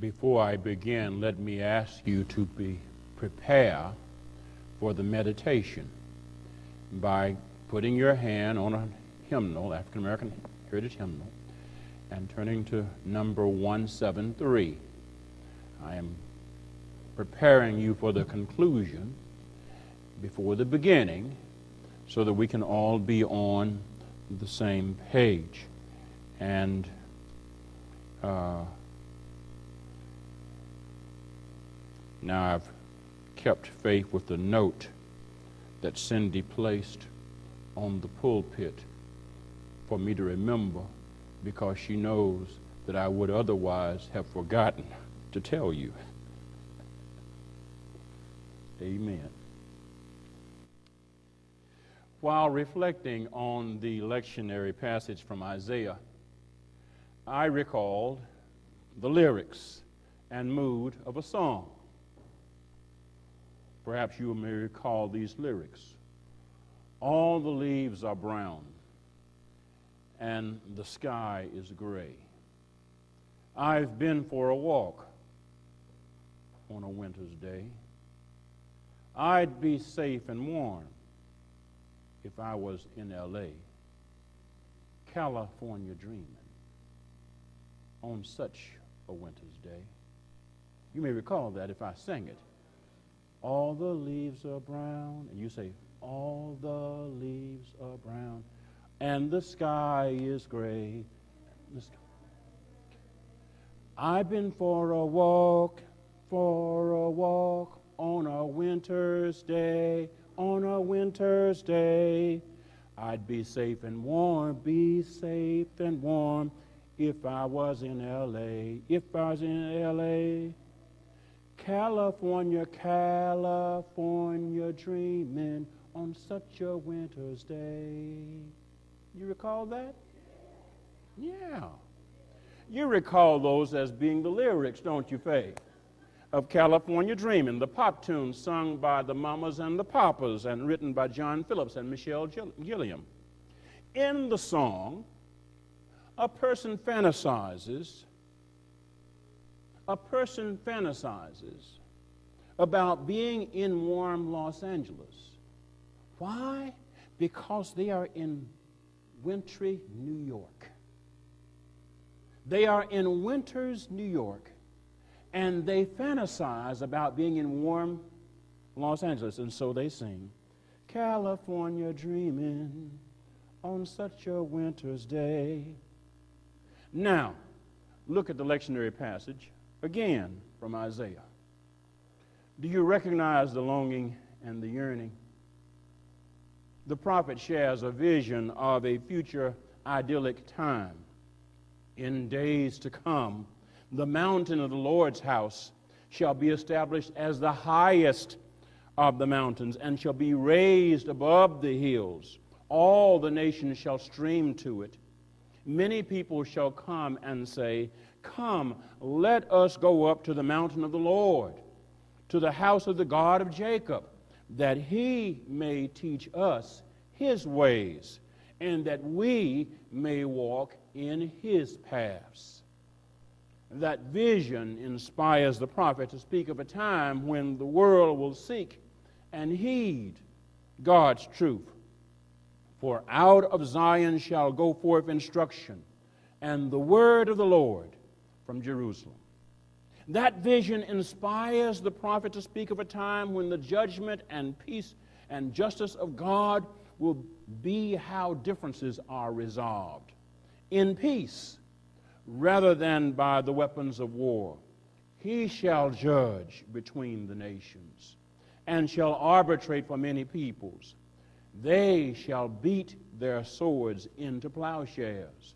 Before I begin, let me ask you to prepare for the meditation by putting your hand on a hymnal, African American Heritage Hymnal, and turning to number 173. I am preparing you for the conclusion before the beginning so that we can all be on the same page. And now I've kept faith with the note that Cindy placed on the pulpit for me to remember, because she knows that I would otherwise have forgotten to tell you. Amen. While reflecting on the lectionary passage from Isaiah, I recalled the lyrics and mood of a song. Perhaps you may recall these lyrics. All the leaves are brown, and the sky is gray. I've been for a walk on a winter's day. I'd be safe and warm if I was in L.A., California dreaming on such a winter's day. You may recall that if I sang it. All the leaves are brown, and you say, all the leaves are brown, and the sky is gray. I've been for a walk on a winter's day, on a winter's day. I'd be safe and warm if I was in L.A., if I was in L.A., California dreaming on such a winter's day. You recall that? Yeah. You recall those as being the lyrics, don't you, Faye, of California Dreaming, the pop tune sung by the Mamas and the Papas and written by John Phillips and Michelle Gilliam. In the song, a person fantasizes about being in warm Los Angeles. Why? Because they are in wintry New York. They are in winter's New York, and they fantasize about being in warm Los Angeles, and so they sing, California dreaming on such a winter's day. Now, look at the lectionary passage again from Isaiah. Do you recognize the longing and the yearning? The prophet shares a vision of a future idyllic time. In days to come, the mountain of the Lord's house shall be established as the highest of the mountains and shall be raised above the hills. All the nations shall stream to it. Many people shall come and say, come, let us go up to the mountain of the Lord, to the house of the God of Jacob, that he may teach us his ways, and that we may walk in his paths. That vision inspires the prophet to speak of a time when the world will seek and heed God's truth. For out of Zion shall go forth instruction, and the word of the Lord from Jerusalem. That vision inspires the prophet to speak of a time when the judgment and peace and justice of God will be how differences are resolved in peace rather than by the weapons of war. He shall judge between the nations and shall arbitrate for many peoples. They shall beat their swords into plowshares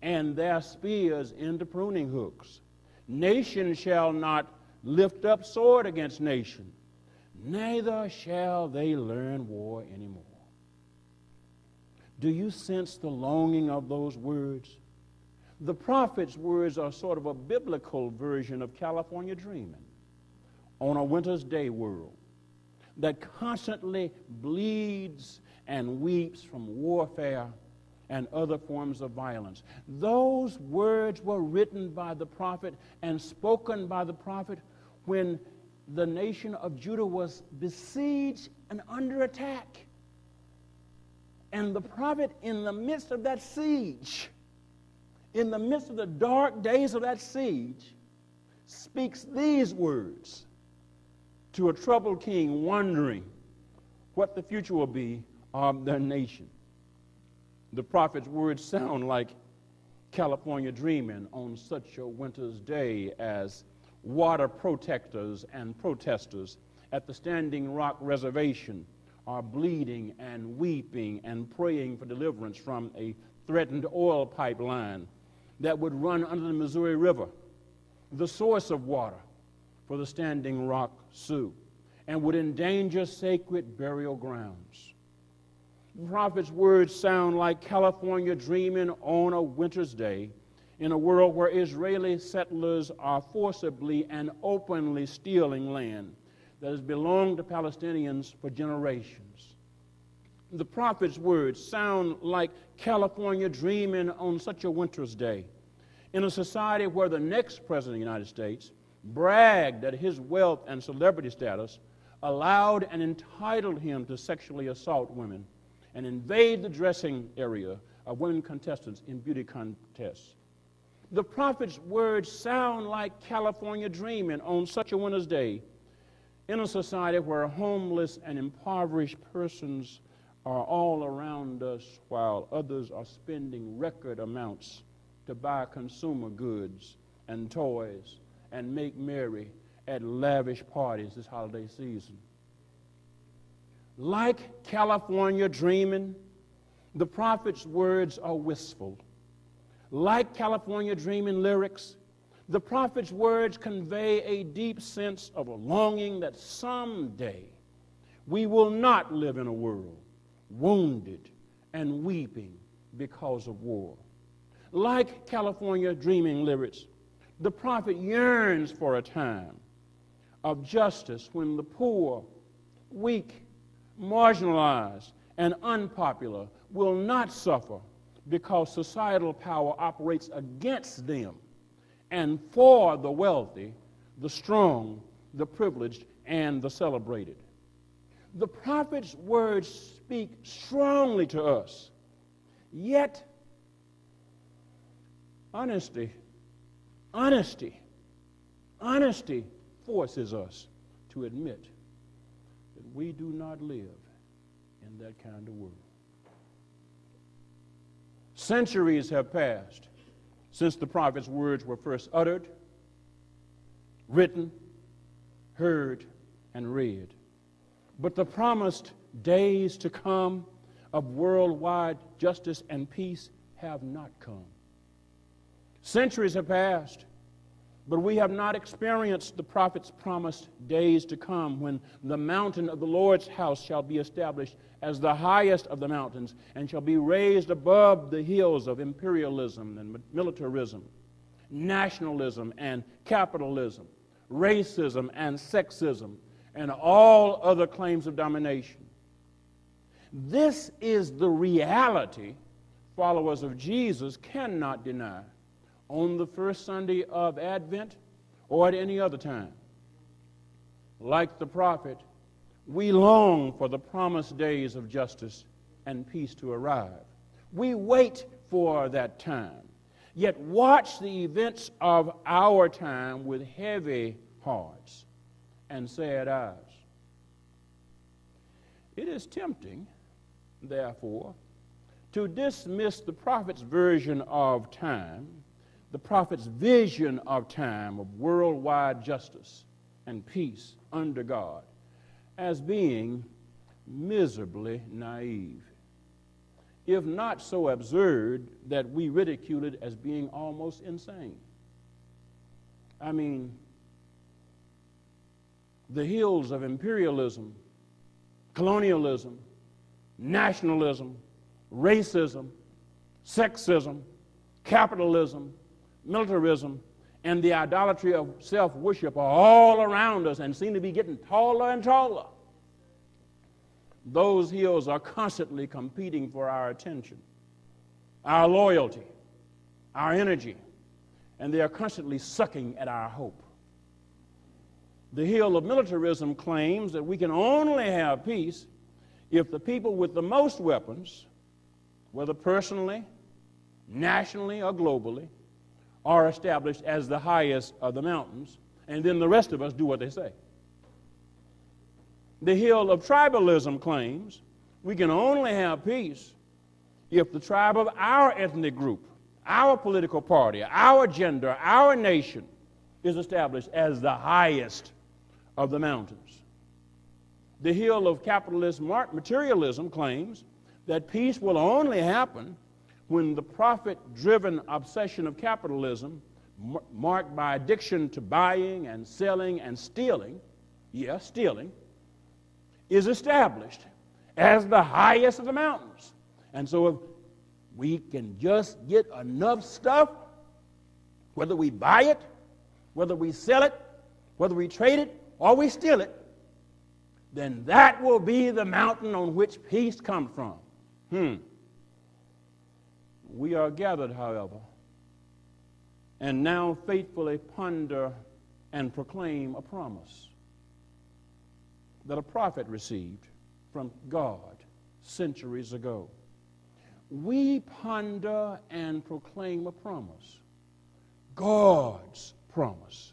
and their spears into pruning hooks. Nation shall not lift up sword against nation, neither shall they learn war anymore. Do you sense the longing of those words? The prophet's words are sort of a biblical version of California dreaming on a winter's day world that constantly bleeds and weeps from warfare and other forms of violence. Those words were written by the prophet and spoken by the prophet when the nation of Judah was besieged and under attack. And the prophet, in the midst of that siege, in the midst of the dark days of that siege, speaks these words to a troubled king wondering what the future will be of their nation. The prophet's words sound like California dreaming on such a winter's day as water protectors and protesters at the Standing Rock Reservation are bleeding and weeping and praying for deliverance from a threatened oil pipeline that would run under the Missouri River, the source of water for the Standing Rock Sioux, and would endanger sacred burial grounds. The prophet's words sound like California dreaming on a winter's day in a world where Israeli settlers are forcibly and openly stealing land that has belonged to Palestinians for generations. The prophet's words sound like California dreaming on such a winter's day in a society where the next president of the United States bragged that his wealth and celebrity status allowed and entitled him to sexually assault women and invade the dressing area of women contestants in beauty contests. The prophet's words sound like California dreaming on such a winter's day in a society where homeless and impoverished persons are all around us while others are spending record amounts to buy consumer goods and toys and make merry at lavish parties this holiday season. Like California dreaming, the prophet's words are wistful. Like California dreaming lyrics, the prophet's words convey a deep sense of a longing that someday we will not live in a world wounded and weeping because of war. Like California dreaming lyrics, the prophet yearns for a time of justice when the poor, weak, marginalized, and unpopular will not suffer because societal power operates against them and for the wealthy, the strong, the privileged, and the celebrated. The prophet's words speak strongly to us, yet honesty forces us to admit that we do not live in that kind of world. Centuries have passed since the prophet's words were first uttered, written, heard, and read. But the promised days to come of worldwide justice and peace have not come. Centuries have passed, but we have not experienced the prophet's promised days to come when the mountain of the Lord's house shall be established as the highest of the mountains and shall be raised above the hills of imperialism and militarism, nationalism and capitalism, racism and sexism, and all other claims of domination. This is the reality followers of Jesus cannot deny on the first Sunday of Advent or at any other time. Like the prophet, we long for the promised days of justice and peace to arrive. We wait for that time, yet watch the events of our time with heavy hearts and sad eyes. It is tempting, therefore, to dismiss the prophet's version of time, the prophet's vision of time of worldwide justice and peace under God, as being miserably naive, if not so absurd that we ridicule it as being almost insane. I mean, the hills of imperialism, colonialism, nationalism, racism, sexism, capitalism, militarism, and the idolatry of self-worship are all around us and seem to be getting taller and taller. Those hills are constantly competing for our attention. our loyalty, our energy, and they are constantly sucking at our hope. The hill of militarism claims that we can only have peace if the people with the most weapons, whether personally, nationally, or globally, are established as the highest of the mountains, and then the rest of us do what they say. The hill of tribalism claims we can only have peace if the tribe of our ethnic group, our political party, our gender, our nation is established as the highest of the mountains. The hill of capitalist materialism claims that peace will only happen when the profit-driven obsession of capitalism, marked by addiction to buying and selling and stealing, stealing, is established as the highest of the mountains. And so if we can just get enough stuff, whether we buy it, whether we sell it, whether we trade it, or we steal it, then that will be the mountain on which peace comes from. We are gathered, however, and now faithfully ponder and proclaim a promise that a prophet received from God centuries ago. We ponder and proclaim a promise, God's promise,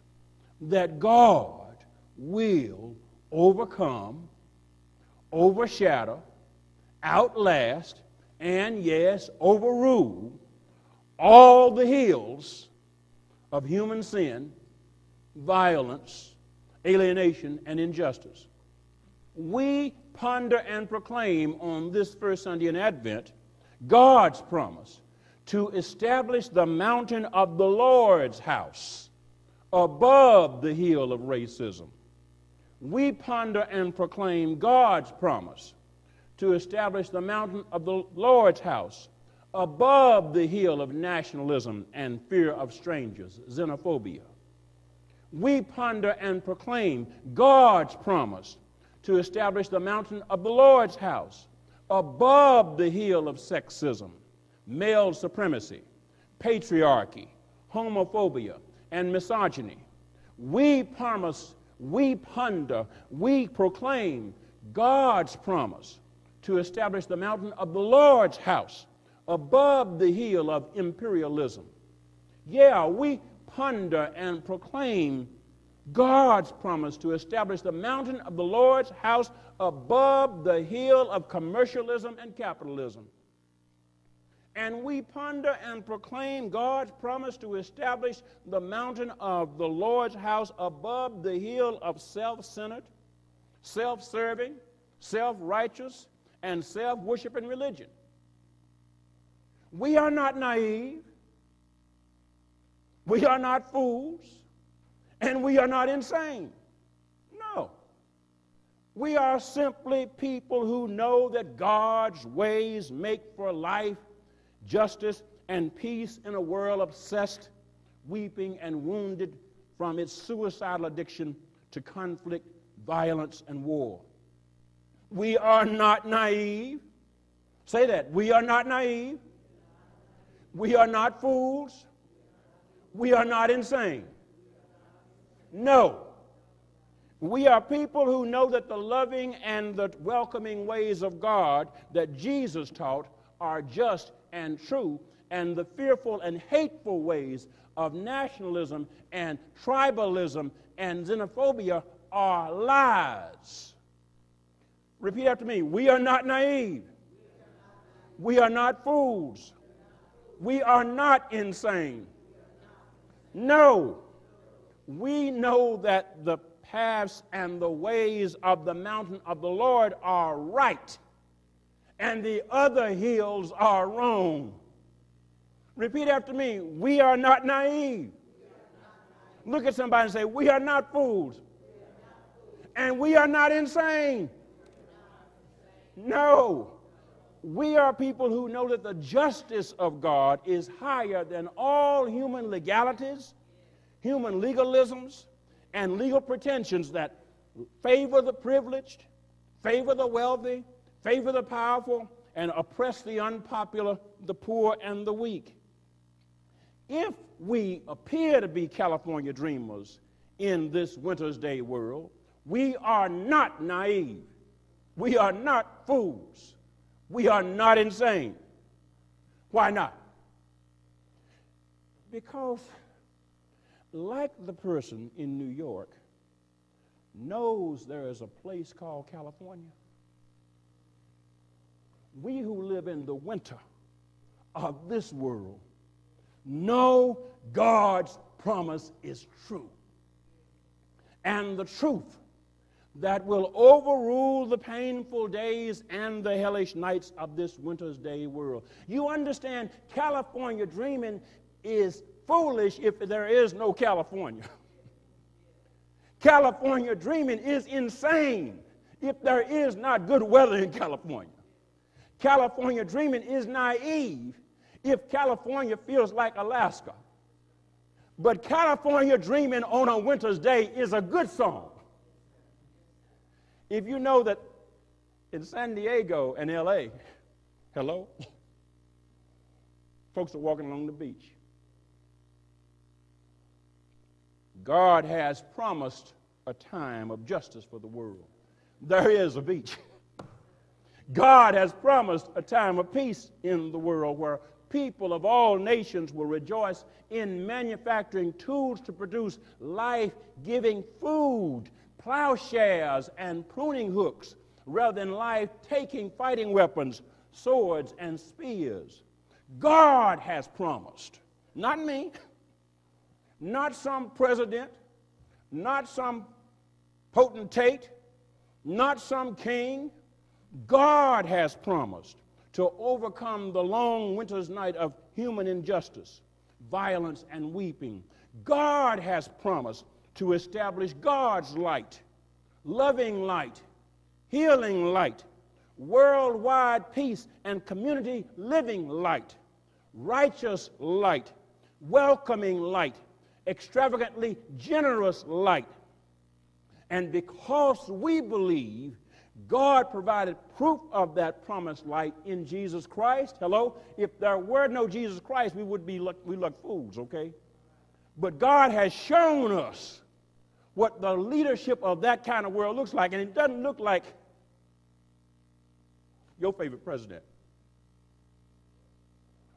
that God will overcome, overshadow, outlast, and yes, overrule all the hills of human sin, violence, alienation, and injustice. We ponder and proclaim on this first Sunday in Advent God's promise to establish the mountain of the Lord's house above the hill of racism. We ponder and proclaim God's promise to establish the mountain of the Lord's house above the hill of nationalism and fear of strangers, xenophobia. We ponder and proclaim God's promise to establish the mountain of the Lord's house above the hill of sexism, male supremacy, patriarchy, homophobia, and misogyny. We ponder, we proclaim God's promise to establish the mountain of the Lord's house above the hill of imperialism. We ponder and proclaim God's promise to establish the mountain of the Lord's house above the hill of commercialism and capitalism. And we ponder and proclaim God's promise to establish the mountain of the Lord's house above the hill of self-centered, self-serving, self-righteous, and self-worshiping religion. We are not naive. We are not fools. And we are not insane. No. We are simply people who know that God's ways make for life, justice, and peace in a world obsessed, weeping, and wounded from its suicidal addiction to conflict, violence, and war. We are not naive. Say that. We are not naive. We are not fools. We are not insane. No. We are people who know that the loving and the welcoming ways of God that Jesus taught are just and true, and the fearful and hateful ways of nationalism and tribalism and xenophobia are lies. Repeat after me. We are not naive. We are not fools. We are not insane. No. We know that the paths and the ways of the mountain of the Lord are right, and the other hills are wrong. Repeat after me. We are not naive. Look at somebody and say, we are not fools. And we are not insane. No. We are people who know that the justice of God is higher than all human legalities, human legalisms, and legal pretensions that favor the privileged, favor the wealthy, favor the powerful, and oppress the unpopular, the poor, and the weak. If we appear to be California dreamers in this winter's day world, we are not naive. We are not fools. We are not insane. Why not? Because, like the person in New York knows there is a place called California, we who live in the winter of this world know God's promise is true. And the truth that will overrule the painful days and the hellish nights of this winter's day world. You understand, California dreaming is foolish if there is no California. California dreaming is insane if there is not good weather in California. California dreaming is naive if California feels like Alaska. But California dreaming on a winter's day is a good song. If you know that in San Diego and LA, hello, folks are walking along the beach. God has promised a time of justice for the world. There is a beach. God has promised a time of peace in the world where people of all nations will rejoice in manufacturing tools to produce life-giving food, plowshares and pruning hooks, rather than life-taking fighting weapons, swords and spears. God has promised, not me, not some president, not some potentate, not some king. God has promised to overcome the long winter's night of human injustice, violence, and weeping. God has promised to establish God's light, loving light, healing light, worldwide peace and community living light, righteous light, welcoming light, extravagantly generous light. And because we believe God provided proof of that promised light in Jesus Christ. Hello? If there were no Jesus Christ, we look fools, okay? But God has shown us what the leadership of that kind of world looks like, and it doesn't look like your favorite president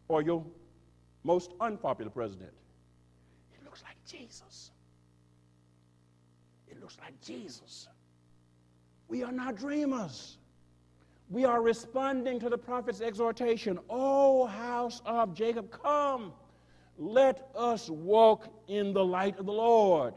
or your most unpopular president. It looks like Jesus. It looks like Jesus. We are not dreamers. We are responding to the prophet's exhortation. O house of Jacob, come, let us walk in the light of the Lord.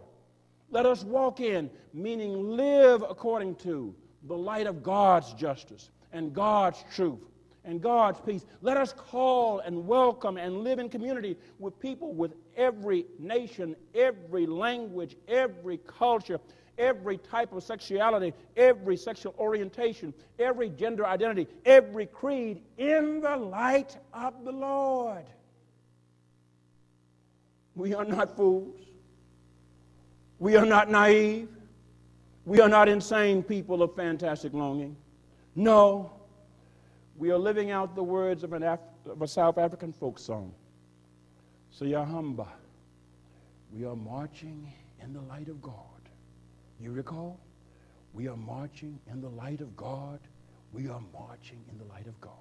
Let us walk in, meaning live according to the light of God's justice and God's truth and God's peace. Let us call and welcome and live in community with people with every nation, every language, every culture, every type of sexuality, every sexual orientation, every gender identity, every creed in the light of the Lord. We are not fools. We are not naive. We are not insane people of fantastic longing. No, we are living out the words of a South African folk song. Siyahamba. We are marching in the light of God. You recall? We are marching in the light of God. We are marching in the light of God.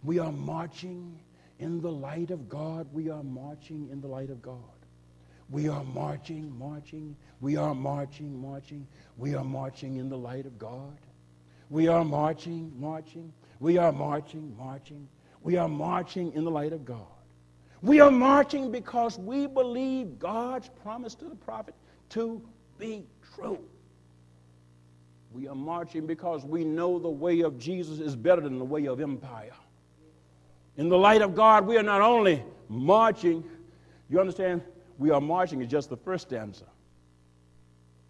We are marching in the light of God. We are marching in the light of God. We are marching. We are marching. We are marching in the light of God. We are marching. We are marching. We are marching in the light of God. We are marching because we believe God's promise to the prophet to be true. We are marching because we know the way of Jesus is better than the way of empire. In the light of God, we are not only marching, you understand, we are marching is just the first stanza.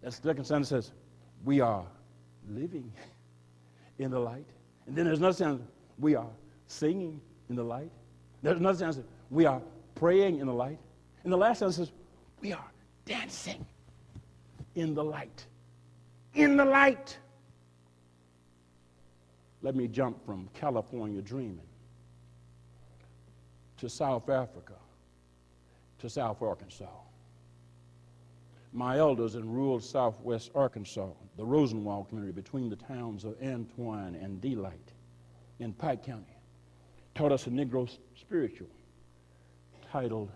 That second stanza says, we are living in the light. And then there's another stanza, we are singing in the light. There's another stanza, we are praying in the light. And the last stanza says, we are dancing in the light. In the light. Let me jump from California dreaming to South Africa to South Arkansas. My elders in rural southwest Arkansas, the Rosenwald community between the towns of Antoine and Delight in Pike County, taught us a Negro spiritual titled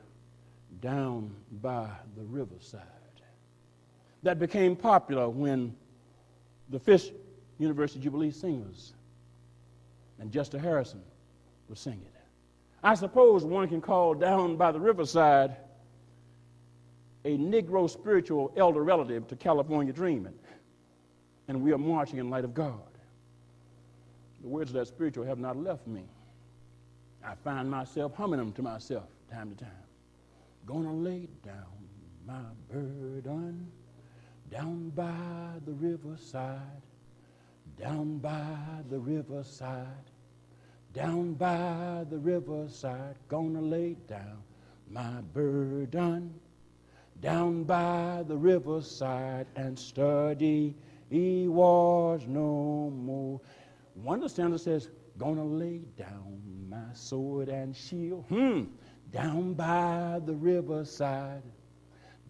Down by the Riverside that became popular when the Fisk University Jubilee Singers and Jester Harrison would sing it. I suppose one can call Down by the Riverside a Negro spiritual elder relative to California dreaming, and we are marching in light of God. The words of that spiritual have not left me. I find myself humming them to myself time to time. Gonna lay down my burden down by the riverside, down by the riverside, down by the riverside. Gonna lay down my burden down by the riverside and study wars no more. One of the stanzas says, gonna lay down my sword and shield down by the riverside,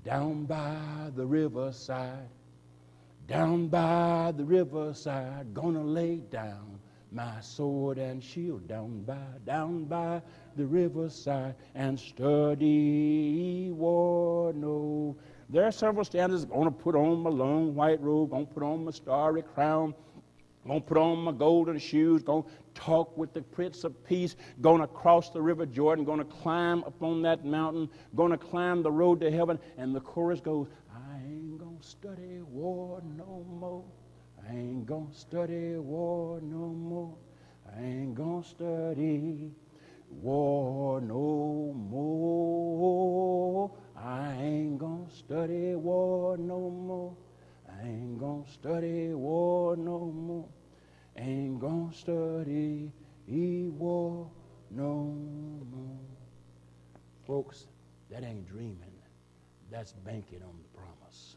down by the riverside, down by the riverside. Gonna lay down my sword and shield down by the riverside and study war no. There are several stanzas. Gonna put on my long white robe, gonna put on my starry crown, gonna put on my golden shoes, gonna talk with the Prince of Peace, gonna cross the river Jordan, gonna climb up on that mountain, gonna climb the road to heaven. And the chorus goes, I ain't gonna study war no more. I ain't gonna study war no more. I ain't gonna study war no more. I ain't gonna study war no more. I ain't gonna study war no more. Ain't gonna study war no more. Folks, that ain't dreaming. That's banking on the promise.